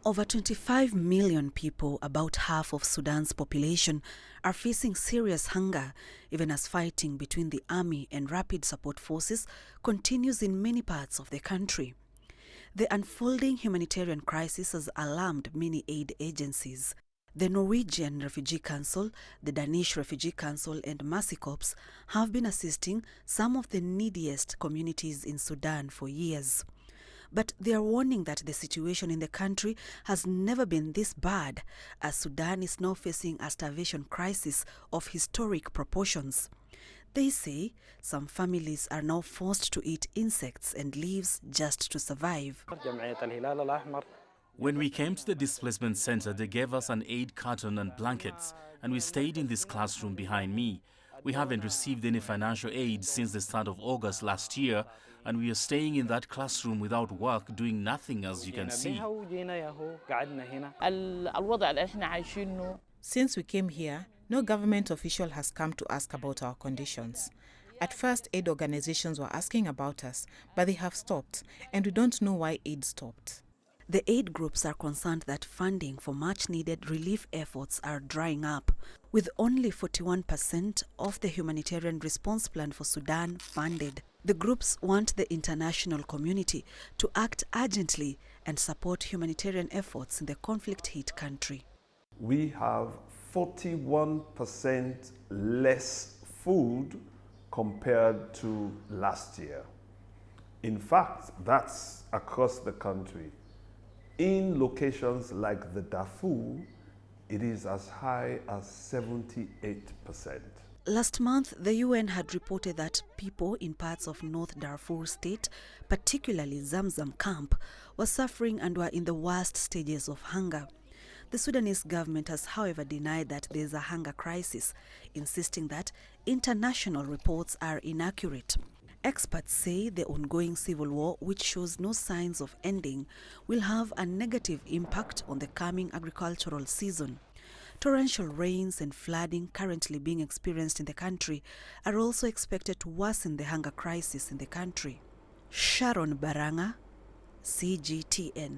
Over 25 million people, about half of Sudan's population, are facing serious hunger, even as fighting between the army and rapid support forces continues in many parts of the country. The unfolding humanitarian crisis has alarmed many aid agencies. The Norwegian Refugee Council, the Danish Refugee Council and Mercy Corps have been assisting some of the neediest communities in Sudan for years. But they are warning that the situation in the country has never been this bad, as Sudan is now facing a starvation crisis of historic proportions. They say some families are now forced to eat insects and leaves just to survive. When we came to the displacement center, they gave us an aid carton and blankets, and we stayed in this classroom behind me. We haven't received any financial aid since the start of August last year, and we are staying in that classroom without work, doing nothing, as you can see. Since we came here, no government official has come to ask about our conditions. At first, aid organizations were asking about us, but they have stopped, and we don't know why aid stopped. The aid groups are concerned that funding for much-needed relief efforts are drying up, with only 41% of the humanitarian response plan for Sudan funded. The groups want the international community to act urgently and support humanitarian efforts in the conflict-hit country. We have 41% less food compared to last year. In fact, that's across the country. In locations like the Darfur, it is as high as 78%. Last month, the UN had reported that people in parts of North Darfur state, particularly Zamzam camp, were suffering and were in the worst stages of hunger. The Sudanese government has, however, denied that there is a hunger crisis, insisting that international reports are inaccurate. Experts say the ongoing civil war, which shows no signs of ending, will have a negative impact on the coming agricultural season. Torrential rains and flooding currently being experienced in the country are also expected to worsen the hunger crisis in the country. Sharon Baranga, CGTN.